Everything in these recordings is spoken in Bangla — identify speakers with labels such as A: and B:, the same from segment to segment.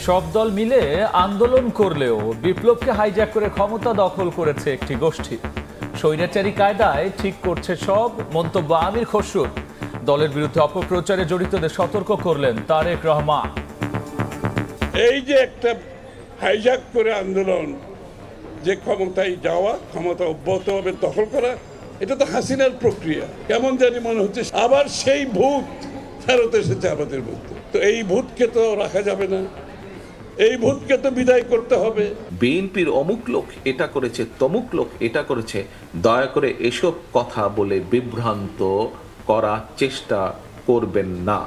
A: সব দল মিলে আন্দোলন করলেও বিপ্লবকে হাইজ্যাক করে ক্ষমতা দখল করেছে একটি গোষ্ঠী। স্বৈরাচারী কায়দায় ঠিক করছে সব, মন্তব্য আমির খসরুর। দলের বিরুদ্ধে অপপ্রচারে জড়িতদের সতর্ক করলেন তারেক রহমান।
B: এই যে একটা হাইজ্যাক করে আন্দোলন, যে ক্ষমতায় যাওয়া, ক্ষমতা অব্যাহতভাবে দখল করা, এটা তো হাসিনার প্রক্রিয়া। কেমন জানি মনে হচ্ছে আবার সেই ভূত ফেরত এসেছে আমাদের মধ্যে। তো এই ভূতকে তো রাখা যাবে না, এই ভূতকে তো বিদায় করতে হবে।
C: বিএনপির অমুক লোক এটা করেছে, তমুক লোক এটা করেছে, দয়া করে এসব কথা বলে বিভ্রান্ত করার চেষ্টা করবেন না।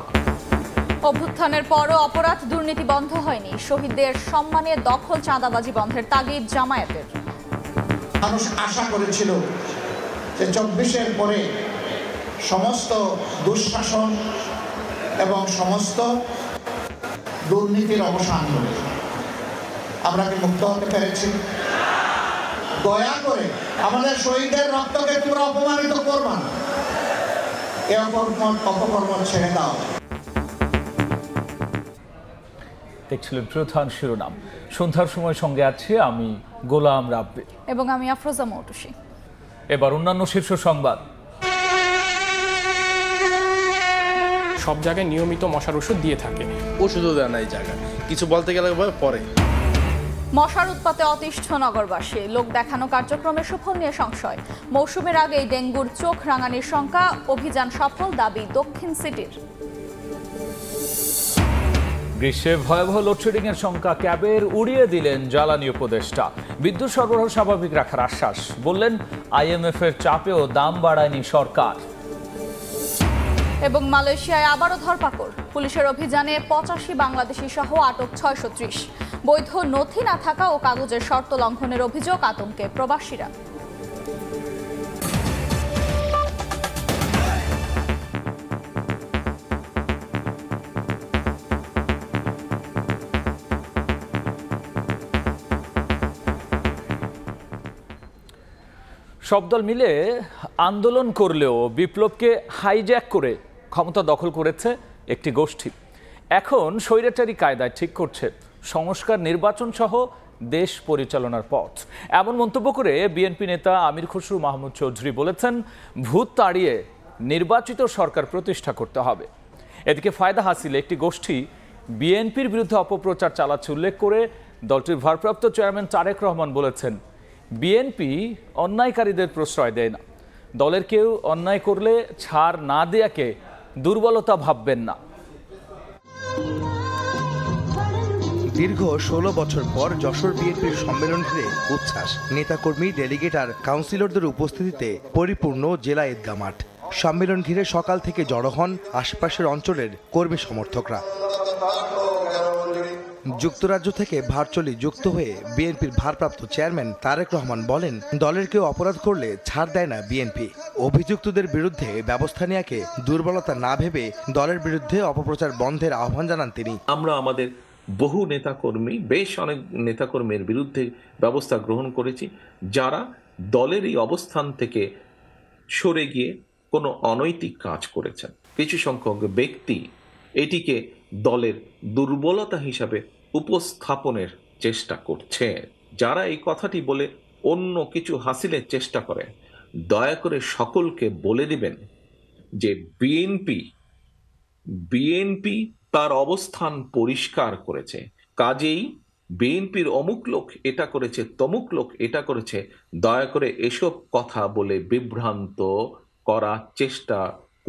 D: অভ্যুত্থানের পরও অপরাধ দুর্নীতি বন্ধ হয়নি। শহীদদের সম্মানে দখল চাঁদাবাজি বন্ধের তাগিদ জামায়াতের।
E: মানুষ আশা করেছিল যে 24-এর পরে সমস্ত দুঃশাসন এবং সমস্ত দুর্নীতির অবসান হবে। আমরা কি মুক্ত হতে পেরেছি? দয়া করে আমাদের শহীদদের রক্তকে তোমরা অপমানিত করবা না, এ অপকর্ম ছেড়ে দাও।
A: দেখছিলেন প্রধান শিরোনাম। সন্ধ্যার সময় সঙ্গে আছে আমি গোলাম রাব্বি
D: এবং আমি আফরোজা মৌটুসী।
A: এবার অন্যান্য শীর্ষ সংবাদ।
F: সব জায়গায় নিয়মিত মশার ওষুধ দিয়ে থাকে,
G: ওষুধও দেয় না এই জায়গায়, কিছু বলতে গেলে পরে।
D: মশার উৎপাতে অতিষ্ঠ নগরবাসী। লোক দেখানো কার্যক্রমে সুফল নিয়ে সংশয়। মৌসুমের আগেই ডেঙ্গুর চোখ রাঙানির শঙ্কা। অভিযান সফল দাবি দক্ষিণ সিটির।
A: গ্রীষ্মে ভয়াবহ লোডশেডিং এর শঙ্কা ক্যাবের, উড়িয়ে দিলেন জ্বালানি উপদেষ্টা। বিদ্যুৎ সরবরাহ স্বাভাবিক রাখার আশ্বাস, বললেন IMF এর চাপেও দাম বাড়ায়নি সরকার।
D: এবং মালয়েশিয়ায় আবারও ধরপাকড়। পুলিশের অভিযানে 85 বাংলাদেশি সহ আটক 630। বৈধ নথি না থাকা ও কাগজের শর্ত লঙ্ঘনের অভিযোগ, আতঙ্কে প্রবাসীরা।
A: সব দল মিলে আন্দোলন করলেও বিপ্লবকে হাইজ্যাক করে ক্ষমতা দখল করেছে একটি গোষ্ঠী। এখন স্বৈরাচারী কায়দায় ঠিক করছে সংস্কার, নির্বাচন সহ দেশ পরিচালনার পথ। এমন মন্তব্য করে বিএনপি নেতা আমির খসরু মাহমুদ চৌধুরী বলেছেন, ভূত তাড়িয়ে নির্বাচিত সরকার প্রতিষ্ঠা করতে হবে। এদিকে ফায়দা হাসিলে একটি গোষ্ঠী বিএনপির বিরুদ্ধে অপপ্রচার চালাচ্ছে উল্লেখ করে দলটির ভারপ্রাপ্ত চেয়ারম্যান তারেক রহমান বলেছেন, বিএনপি অন্যায়কারীদের প্রশ্রয় দেয় না। দলের কেউ অন্যায় করলে ছাড় না দেয়াকে দুর্বলতা ভাববেন না।
H: দীর্ঘ 16 বছর পর যশোর বিএনপির সম্মেলন ঘিরে উচ্ছ্বাস। নেতাকর্মী, ডেলিগেট আর কাউন্সিলরদের উপস্থিতিতে পরিপূর্ণ জেলা ঈদগাহ মাঠ। সম্মেলন ঘিরে সকাল থেকে জড়ো হন আশপাশের অঞ্চলের কর্মী সমর্থকরা। যুক্তরাজ্য থেকে ভার্চুয়ালি যুক্ত হয়ে বিএনপির ভারপ্রাপ্ত চেয়ারম্যান তারেক রহমান বলেন, দলের কেউ অপরাধ করলে ছাড় দেয় না বিএনপি। অভিযুক্তদের বিরুদ্ধে ব্যবস্থা নেওয়াকে দুর্বলতা না ভেবে দলের বিরুদ্ধে অপপ্রচার বন্ধের আহ্বান জানান তিনি।
C: আমরা আমাদের বহু নেতাকর্মী, বেশ অনেক নেতাকর্মীর বিরুদ্ধে ব্যবস্থা গ্রহণ করেছি, যারা দলের এই অবস্থান থেকে সরে গিয়ে কোনো অনৈতিক কাজ করেছেন। কিছু সংখ্যক ব্যক্তি এটিকে দলের দুর্বলতা হিসাবে উপস্থাপনের চেষ্টা করছে। যারা এই কথাটি বলে অন্য কিছু হাসিলের চেষ্টা করে, দয়া করে সকলকে বলে দিবেন যে বিএনপি তার অবস্থান পরিষ্কার করেছে। কাজেই বিএনপির অমুক লোক এটা করেছে, তমুক লোক এটা করেছে, দয়া করে এসব কথা বলে বিভ্রান্ত করার চেষ্টা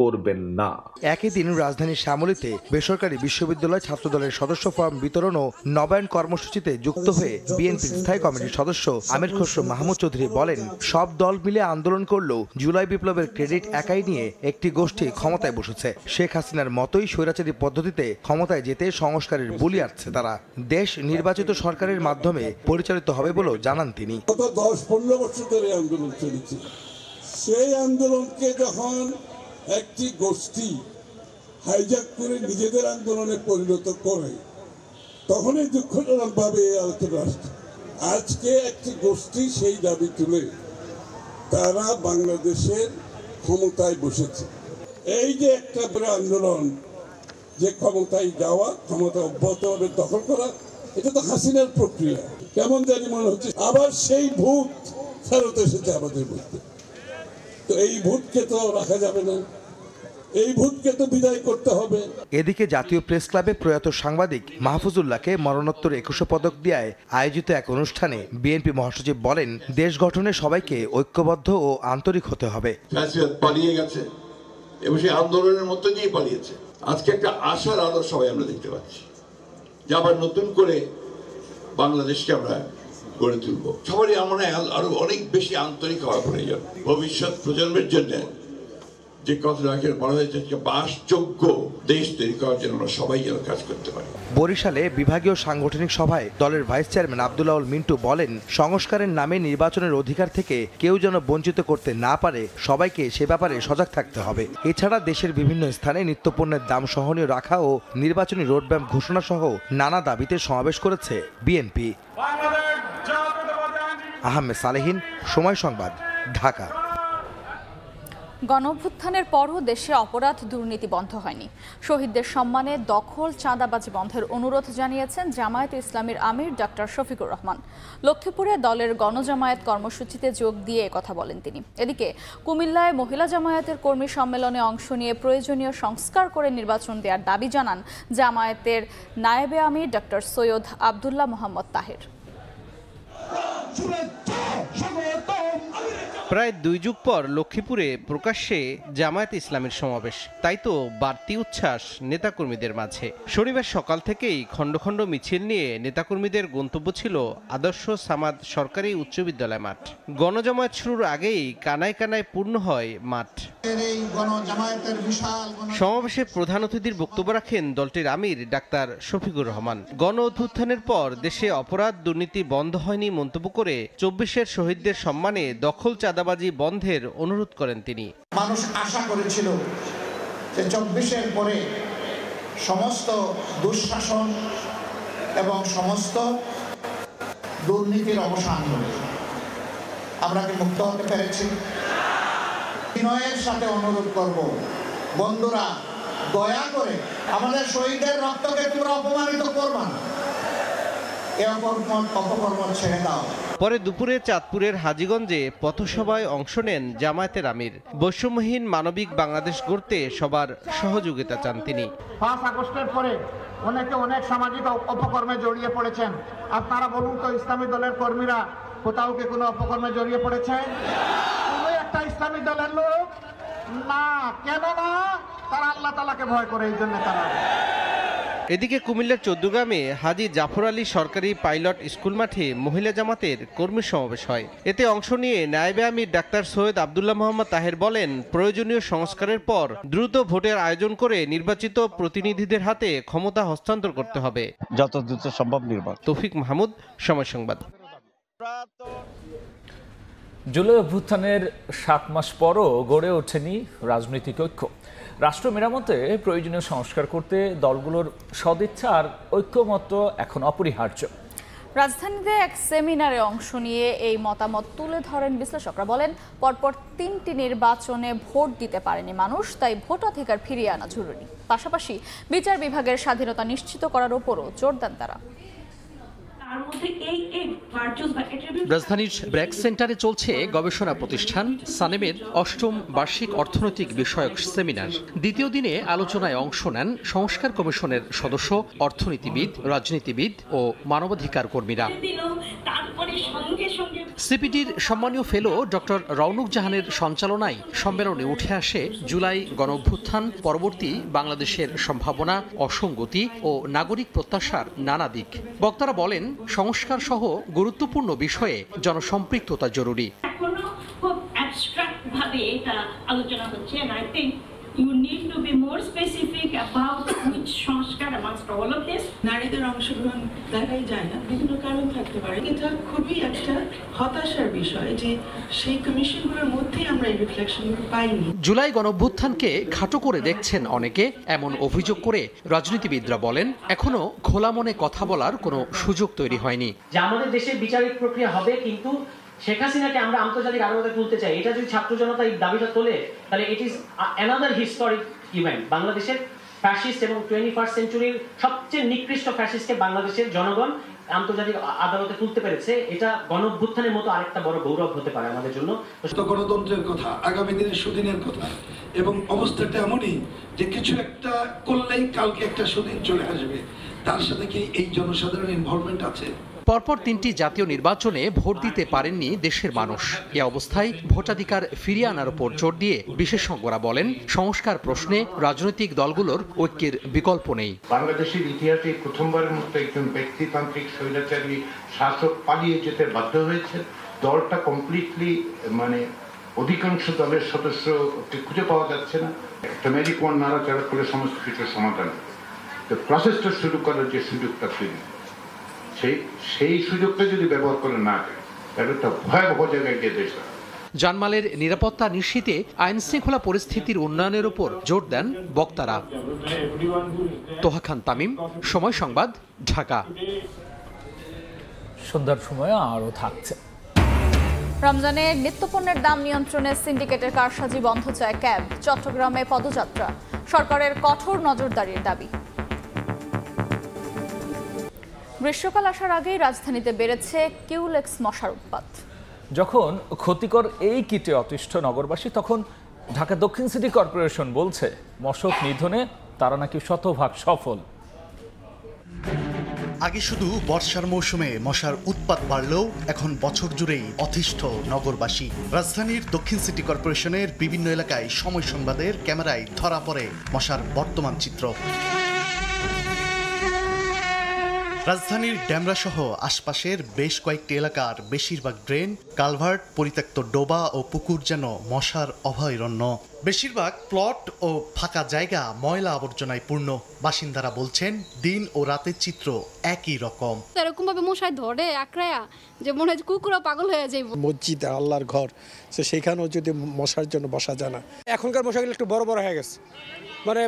C: করবেন না।
H: একই দিন রাজধানীর শ্যামলীতে বেসরকারি বিশ্ববিদ্যালয় ছাত্রদলের সদস্য ফর্ম বিতরণ ও নবায়ন কর্মসূচিতে যুক্ত হয়ে বিএনপির স্থায়ী কমিটির সদস্য আমির খসরু মাহমুদ চৌধুরী বলেন, সব দল মিলে আন্দোলন করলেও জুলাই বিপ্লবের ক্রেডিট একাই নিয়ে একটি গোষ্ঠী ক্ষমতায় বসেছে। শেখ হাসিনার মতোই স্বৈরাচারী পদ্ধতিতে ক্ষমতায় যেতে সংস্কারের বুলি আসছে তারা। দেশ নির্বাচিত সরকারের মাধ্যমে পরিচালিত হবে বলেও জানান তিনি।
B: গত 10-15 বছর ধরে আন্দোলন চলেছে। সেই আন্দোলনকে যখন একটি গোষ্ঠী হাইজ্যাক করে নিজেদের আন্দোলনে পরিণত করে, তখনই দুঃখজনকভাবে এই আলোচনা আসছে। আজকে একটি গোষ্ঠী সেই দাবি তুলে তারা বাংলাদেশের ক্ষমতায় বসেছে। এই যে একটা বড় আন্দোলন, যে ক্ষমতায় যাওয়া, ক্ষমতা অব্যাহতভাবে দখল করা, এটা তো হাসিনার প্রক্রিয়া। কেমন জানি মনে হচ্ছে আবার সেই ভূত ফেরত এসেছে আমাদের মধ্যে। তো এই ভূতকে তো রাখা যাবে না, এই ভূতকে তো বিদায় করতে হবে।
H: এদিকে জাতীয় প্রেস ক্লাবে প্রয়াত সাংবাদিক মাহফুজুল্লাহকে মরণোত্তর 21 পদক দেওয়ায় আয়োজিত এক অনুষ্ঠানে বিএনপি মহাসচিব বলেন, দেশ গঠনে সবাইকে ঐক্যবদ্ধ ও আন্তরিক হতে হবে।
I: পালিয়ে গেছে এবং সেই আন্দোলনের মধ্য দিয়ে পালিয়েছে। আজকে একটা আশার আলো সবাই আমরা দেখতে পাচ্ছি যে আবার নতুন করে বাংলাদেশকে আমরা গড়ে তুলব। সবারই আমরা আরো অনেক বেশি আন্তরিক হওয়া প্রয়োজন। ভবিষ্যৎ প্রজন্মের জন্য যে কথাটাকে বলা হয়েছে বাসযোগ্য দেশ তৈরি করার জন্য আমরা সবাই যেন কাজ করতে পারি।
H: বরিশালে বিভাগীয় সাংগঠনিক সভায় দলের ভাইস চেয়ারম্যান আব্দুল মিন্টু বলেন, সংস্কারের নামে নির্বাচনের অধিকার থেকে কেউ যেন বঞ্চিত করতে না পারে, সবাইকে সে ব্যাপারে সজাগ থাকতে হবে। এছাড়া দেশের বিভিন্ন স্থানে নিত্যপণ্যের দাম সহনীয় রাখা ও নির্বাচনী রোডম্যাপ ঘোষণা সহ নানা দাবিতে সমাবেশ করেছে বিএনপি। আহমেদ সালেহিন, সময় সংবাদ, ঢাকা।
D: গণঅভ্যুত্থানের পরও দেশে অপরাধ দুর্নীতি বন্ধ হয়নি। শহীদদের সম্মানে দখল চাঁদাবাজি বন্ধের অনুরোধ জানিয়েছেন জামায়াতে ইসলামীর আমির ডক্টর শফিকুর রহমান। লক্ষ্মীপুরে দলের গণজামায়াত কর্মসূচিতে যোগ দিয়ে একথা বলেন তিনি। এদিকে কুমিল্লায় মহিলা জামায়াতের কর্মী সম্মেলনে অংশ নিয়ে প্রয়োজনীয় সংস্কার করে নির্বাচন দেওয়ার দাবি জানান জামায়াতের নায়েবে আমির ডক্টর সৈয়দ আবদুল্লাহ মোহাম্মদ তাহের।
J: প্রায় 2 যুগ পর লক্ষ্মীপুরে প্রকাশ্যে জামায়াত ইসলামের সমাবেশ, তাই তো বাড়তি উচ্ছ্বাস নেতাকর্মীদের মাঝে। শনিবার সকাল থেকেই খণ্ড খণ্ড মিছিল নিয়ে নেতাকর্মীদের গন্তব্য ছিল আদর্শ সামাদ সরকারি উচ্চ বিদ্যালয় মাঠ। গণজামায়াত শুরুর আগেই কানায় কানায় পূর্ণ হয় মাঠ। সমাবেশে প্রধান অতিথির বক্তব্য রাখেন দলটির আমির ডাক্তার শফিকুর রহমান। গণ অভ্যুত্থানের পর দেশে অপরাধ দুর্নীতি বন্ধ হয়নি মন্তব্য করে 24-এর শহীদদের সম্মানে দখল চাঁদাবাজি বন্ধের অনুরোধ করেন তিনি।
E: মানুষ আশা করেছিল যে 24-এর পরে সমস্ত দুঃশাসন এবং সমস্ত দুর্নীতির অবসান হবে। আমরা কি মুক্ত হতে পেরেছি? বিনয়ের সাথে অনুরোধ করব, বন্ধুরা দয়া করে আমাদের শহীদদের রক্তকে তোমরা অপমানিত করবা না, এই অপকর্ম ছেড়ে দাও।
J: পরে দুপুরে চাঁদপুরের হাজীগঞ্জে পথসভায় অংশ নেন জামায়াতের আমির। বৈষম্যহীন মানবিক বাংলাদেশ গড়তে সবার সহযোগিতা চান তিনি।
E: 5 আগস্টের পরে অনেকে অনেক সামাজিক অপকর্মে জড়িয়ে পড়েছেন। আপনারা বলুন তো, ইসলামী দলের কর্মীরা কোথাও কি কোনো অপকর্মে জড়িয়ে পড়েছে? কোনো একটা ইসলামী দলের লোক না, কেন না? তারা আল্লাহ তাআলাকে ভয় করে, এই জন্য তারা।
J: এদিকে কুমিল্লার চৌদ্দগ্রামে হাজী জাফর আলী সরকারি পাইলট স্কুল মাঠে মহিলা জামাতের কর্মী সমাবেশ হয়। এতে অংশ নিয়ে নায়েবে আমির ডাক্তার সৈয়দ আবদুল্লাহ মোহাম্মদ তাহের বলেন, প্রয়োজনীয় সংস্কারের পর দ্রুত ভোটের আয়োজন করে নির্বাচিত প্রতিনিধিদের হাতে ক্ষমতা হস্তান্তর করতে হবে,
K: যত দ্রুত সম্ভব নির্বাচন।
J: তৌফিক মাহমুদ, সময় সংবাদ।
A: জুলাই অভ্যুত্থানের 7 মাস পরও গড়ে ওঠেনি রাজনৈতিক ঐক্য। রাষ্ট্র মেরামতে প্রয়োজনীয় সংস্কার করতে দলগুলোর সদিচ্ছা আর ঐক্যমত্য এখন অপরিহার্য।
D: রাজধানীতে এক সেমিনারে অংশ নিয়ে এই মতামত তুলে ধরেন বিশ্লেষকরা। বলেন, পরপর 3টি নির্বাচনে ভোট দিতে পারেনি মানুষ, তাই ভোটাধিকার ফিরিয়ে আনা জরুরি। পাশাপাশি বিচার বিভাগের স্বাধীনতা নিশ্চিত করার উপরও জোর দেন তারা।
L: রাজধানীর ব্র্যাক সেন্টারে চলছে গবেষণা প্রতিষ্ঠান সানেমের 8ম বার্ষিক অর্থনৈতিক বিষয়ক সেমিনার। দ্বিতীয় দিনে আলোচনায় অংশ নেন সংস্কার কমিশনের সদস্য, অর্থনীতিবিদ, রাজনীতিবিদ ও মানবাধিকার কর্মীরা। সিপিডির সম্মানীয় ফেলো ডক্টর রওনক জাহানের সঞ্চালনায় সম্মেলনে উঠে আসে জুলাই গণঅভ্যুত্থান পরবর্তী বাংলাদেশের সম্ভাবনা, অসঙ্গতি ও নাগরিক প্রত্যাশার নানা দিক। বক্তারা বলেন, সংস্কার সহ গুরুত্বপূর্ণ বিষয়ে জনসম্পৃক্ততা জরুরি।
M: You need to be more specific about which সংস্কার amongst all of this. নারীদের অংশগ্রহণ দেখাই যায় না, বিভিন্ন কারণ থাকতে পারে। এটা খুবই একটা হতাশার বিষয় যে সেই কমিশনগুলোর মধ্যে আমরা এই রিফ্লেকশনগুলো পাইনি।
L: জুলাই গণঅভ্যুত্থানকে খাটো করে দেখছেন অনেকে, এমন অভিযোগ করে রাজনীতিবিদরা বলেন, এখনো খোলা মনে কথা বলার কোনো সুযোগ তৈরি হয়নি।
N: যে আমাদের দেশের বিচারিক প্রক্রিয়া হবে, কিন্তু শেখ হাসিনাকে আমরা আন্তর্জাতিক আদালতে তুলতে চাই, এটা যদি ছাত্র জনতা এই দাবিটা তোলে, তাহলে it is another historic event. বাংলাদেশের ফ্যাসিস্ট এবং 21st সেঞ্চুরির সবচেয়ে নিকৃষ্ট ফ্যাসিস্টকে বাংলাদেশের জনগণ আন্তর্জাতিক আদালতে তুলতে পেরেছে। এটা গণঅভ্যুত্থানের মতো আরেকটা বড় গৌরব হতে পারে আমাদের জন্য।
O: গণতন্ত্রের কথা, আগামী দিনের সুদিনের কথা, এবং অবস্থাটা এমনই যে কিছু একটা করলেই কালকে একটা সুদিন চলে আসবে। তার সাথে কি এই জনসাধারণ ইনভলভমেন্ট আছে?
L: পরপর 3টি জাতীয় নির্বাচনে ভোট দিতে পারেননি দেশের মানুষ। এ অবস্থায় ভোটাধিকার ফিরিয়ে আনার উপর জোর দিয়ে বিশেষজ্ঞরা বলেন, সংস্কার প্রশ্নে রাজনৈতিক দলগুলোর ঐক্যের বিকল্প নেই।
P: বাংলাদেশের ইতিহাসে প্রথমবারের মতো একজন ব্যক্তিতান্ত্রিক স্বৈরাচারী শাসক পালিয়ে যেতে বাধ্য হয়েছে। দলটা কমপ্লিটলি অধিকাংশ দলের সদস্যকে খুঁজে পাওয়া যাচ্ছে না। একটা ম্যাজিক ওয়ান নাড়াচাড়া করে সমস্ত কিছুর সমাধান, প্রসেসটা শুরু করার যে সুযোগটা তৈরি, সেই সুযোগটা যদি ব্যবহার করে না যায় তাহলে একটা ভয়াবহ জায়গায় গিয়ে দেশ।
L: জানমালের নিরাপত্তা নিশ্চিতে আইন শৃঙ্খলা পরিস্থিতির উন্নয়নের উপর জোর দেন বক্তারা। তোহা খান তামিম, সময় সংবাদ, ঢাকা।
A: সন্ধ্যার সময় আরও থাকছে।
D: রমজানে নিত্যপণ্যের দাম নিয়ন্ত্রণে সিন্ডিকেটের কারসাজি বন্ধ চায় ক্যাব। চট্টগ্রামে পদযাত্রা, সরকারের কঠোর নজরদারির দাবি। গ্রীষ্মকাল আসার আগেই রাজধানীতে বেড়েছে কিউলেক্স মশার উৎপাত।
A: যখন ক্ষতিকর এই কীটে অতিষ্ঠ নগরবাসী, তখন ঢাকা দক্ষিণ সিটি কর্পোরেশন বলছে মশক নিধনে তারা নাকি শতভাগ সফল।
Q: আগে শুধু বর্ষার মৌসুমে মশার উৎপাত বাড়লেও এখন বছর জুড়েই অতিষ্ঠ নগরবাসী। রাজধানীর দক্ষিণ সিটি কর্পোরেশনের বিভিন্ন এলাকায় সময় সংবাদের ক্যামেরায় ধরা পড়ে মশার বর্তমান চিত্র। রাজধানীর ড্যামরা সহ আশপাশের বেশ কয়েকটি এলাকার বেশিরভাগ ড্রেন, কালভার্ট, পরিত্যক্ত ডোবা ও পুকুর যেন মশার অভয়ারণ্য। বেশিরভাগ প্লট ও ফাঁকা জায়গা ময়লা আবর্জনায় পূর্ণ। বাসিন্দারা বলছেন দিন ও রাতের চিত্র একই রকম।
R: এরকম ভাবে মশায় ধরে আঁকড়ায়া যে মনে হয় কুকুরও পাগল হয়ে যায়।
S: মসজিদ আল্লাহর ঘর, তো সেখানেও যদি মশার জন্য বসা যায় না। এখনকার মশাগুলো একটু বড় বড় হয়ে গেছে, মানে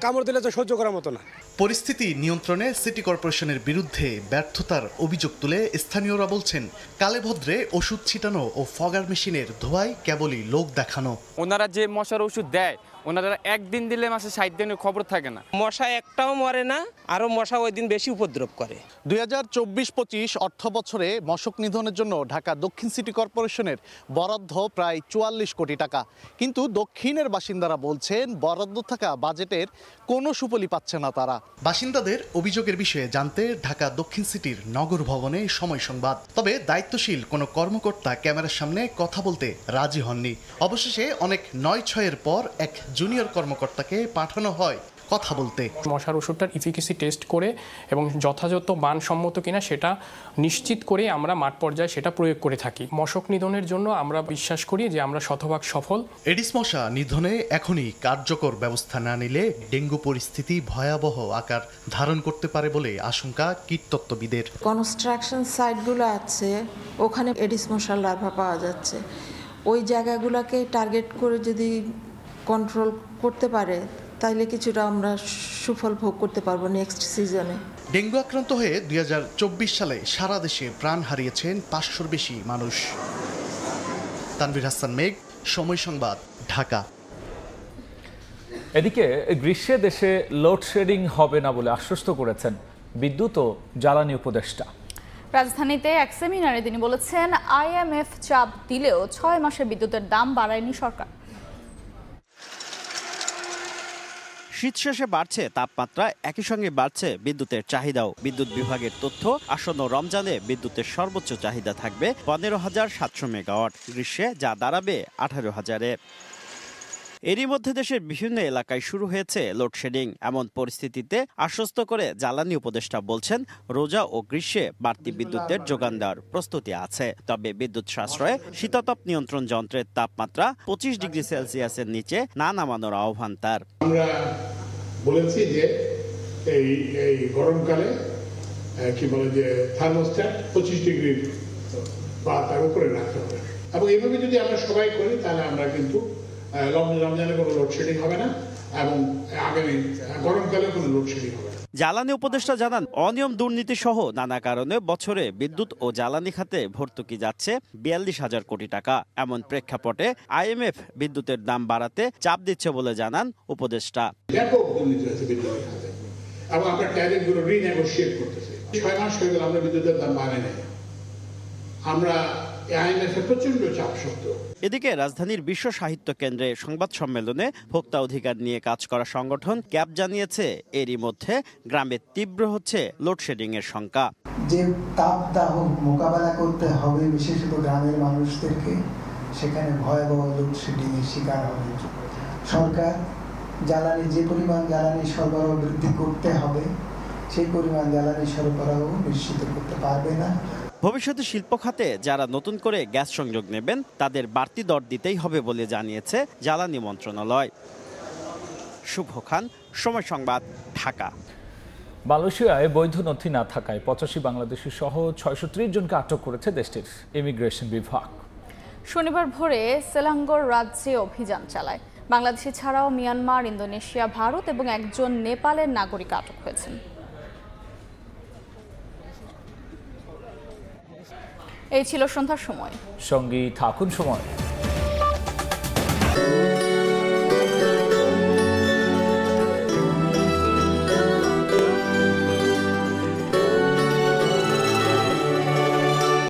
S: কামড় দিলে তো সহ্য করার মতো না।
Q: পরিস্থিতি নিয়ন্ত্রণে সিটি কর্পোরেশনের বিরুদ্ধে ব্যর্থতার অভিযোগ তুলে স্থানীয়রা বলছেন কালেভদ্রে ওষুধ ছিটানো ও ফগার মেশিনের ধোঁয়ায় কেবলই লোক দেখানো।
T: ওনারা যে মশার ওষুধ দেয়, ওনারা একদিন দিলে মাসে 60 দিনের খবর থাকে না।
U: মশা একটাও মরে না, আরো মশা ওই দিন বেশি উপদ্রব করে।
Q: 2024-25 অর্থ বছরে মশক নিধনের জন্য ঢাকা দক্ষিণ সিটি কর্পোরেশনের বরাদ্দ প্রায় 44 কোটি টাকা। কিন্তু দক্ষিণের বাসিন্দারা বলছেন বরাদ্দ থাকা বাজেটের কোনো সুফলই পাচ্ছে না তারা। বাসিন্দাদের অভিযোগের বিষয়ে জানতে ঢাকা দক্ষিণ সিটির নগর ভবনে সময় সংবাদ। তবে দায়িত্বশীল কোনো কর্মকর্তা ক্যামেরার সামনে কথা বলতে রাজি হননি। অবশেষে অনেক 9-6-এর পর এক জুনিয়র কর্মকর্তাকে পাঠানো হয় কথা বলতে।
F: মশার ওষুধটার ইফিকেসি টেস্ট করে এবং যথাযথ মানসম্মত কিনা সেটা নিশ্চিত করে আমরা মাঠ পর্যায়ে সেটা প্রয়োগ করে থাকি। মশক নিধনের জন্য আমরা বিশ্বাস করি যে আমরা শতভাগ সফল।
Q: এডিস মশা নিধনে এখনই কার্যকর ব্যবস্থা না নিলে ডেঙ্গু পরিস্থিতি ভয়াবহ আকার ধারণ করতে পারে বলে আশঙ্কা কীটতত্ত্ববিদের।
V: কনস্ট্রাকশন সাইটগুলো আছে, ওখানে এডিস মশার লার্ভা পাওয়া যাচ্ছে। ওই জায়গাগুলোকে টার্গেট করে যদি কন্ট্রোল করতে পারে তাহলে কিছুটা আমরা সুফল ভোগ করতে পারবো নেক্সট সিজনে।
Q: ডেঙ্গু আক্রান্ত হয়ে 2024 সালে সারা দেশে প্রাণ হারিয়েছেন 500-র বেশি মানুষ। তানভীর হাসান মেঘ, সময় সংবাদ, ঢাকা।
A: এদিকে গ্রীষ্মে দেশে লোডশেডিং হবে না বলে আশ্বস্ত করেছেন বিদ্যুৎ ও জ্বালানি উপদেষ্টা।
D: রাজধানীতে এক সেমিনারে তিনি বলেছেন, IMF চাপ দিলেও 6 মাসে বিদ্যুতের দাম বাড়ায়নি সরকার।
W: শীত শেষে বাড়ছে তাপমাত্রা, একই সঙ্গে বাড়ছে বিদ্যুতের চাহিদাও। বিদ্যুৎ বিভাগের তথ্য, আসন্ন রমজানে বিদ্যুতের সর্বোচ্চ চাহিদা থাকবে 15,700 মেগাওয়াট, গ্রীষ্মে যা দাঁড়াবে 18,000-এ। এরই মধ্যে দেশের বিভিন্ন এলাকায় শুরু হয়েছে লোডশেডিং। এমন পরিস্থিতিতে আশ্বস্ত করে জ্বালানি উপদেষ্টা বলছেন, রোজা ও গ্রীষ্মে বাড়তি বিদ্যুতের যোগান দেওয়ার প্রস্তুতি আছে। তবে বিদ্যুৎ সাশ্রয়ে শীতাতপ নিয়ন্ত্রণ যন্ত্রের তাপমাত্রা 25 ডিগ্রি সেলসিয়াসের নিচে না নামানোর আহ্বান তার।
X: আমরা বলেছি যে এই গরমকালে কি বলে যে থার্মোস্ট্যাট 25 ডিগ্রি বা তার উপরে রাখতে হবে, এবং এইভাবে যদি আমরা সবাই করি তাহলে আমরা কিন্তু রমজানে কোনো লোডশেডিং হবে না এবং আগামী গরমকালে কোনো লোডশেডিং হবে না।
W: জ্বালানি উপদেষ্টা জানান, অনিয়ম দুর্নীতি সহ নানা কারণে বছরে বিদ্যুৎ ও জ্বালানি খাতে ভর্তুকি যাচ্ছে 42,000 কোটি টাকা। এমন প্রেক্ষাপটে IMF বিদ্যুতের দাম বাড়াতে চাপ দিচ্ছে বলে জানান উপদেষ্টা।
X: ব্যাপক দুর্নীতি আছে বিদ্যুতের খাতে এবং আমরা ট্যারিফগুলো রিনেগোশিয়েট করতেছি। 6 মাস হয়ে গেল আমরা বিদ্যুতের দাম বাড়াই নাই। আমরা IMF এর প্রচন্ড চাপ সত্ত্বেও।
W: এদিকে রাজধানীর বিশ্ব সাহিত্য কেন্দ্রে সংবাদ সম্মেলনে ভোক্তা অধিকার নিয়ে কাজ করা সংগঠন ক্যাব জানিয়েছে, এরই মধ্যে গ্রামে তীব্র হচ্ছে লোডশেডিং এর শঙ্কা।
B: যে তাপদাহ মোকাবেলা করতে হবে বিশেষত গ্রামের মানুষদেরকে, সেখানে ভয়াবহ লোডশেডিং এর শিকার হবে। সরকার জ্বালানি যে পরিমাণ জ্বালানি সরবরাহ বৃদ্ধি করতে হবে, সেই পরিমাণ জ্বালানি সরবরাহ নিশ্চিত করতে পারবে না।
W: ভবিষ্যতে শিল্প খাতে যারা নতুন করে গ্যাস সংযোগ নেবেন তাদের বাড়তি দর দিতেই হবে বলে জানিয়েছে জ্বালানি মন্ত্রণালয়। শুভ খান, সময় সংবাদ, ঢাকা।
A: মালয়েশিয়ায় বৈধ নথি না থাকায় 85 বাংলাদেশি সহ 630 জনকে আটক করেছে দেশটির ইমিগ্রেশন বিভাগ।
D: শনিবার ভোরে সেলাঙ্গোর রাজ্যে অভিযান চালায়। বাংলাদেশি ছাড়াও মিয়ানমার, ইন্দোনেশিয়া, ভারত এবং একজন নেপালের নাগরিক আটক হয়েছেন। এই ছিল সন্ধ্যার সময়।
A: সঙ্গী থাকুন সময়।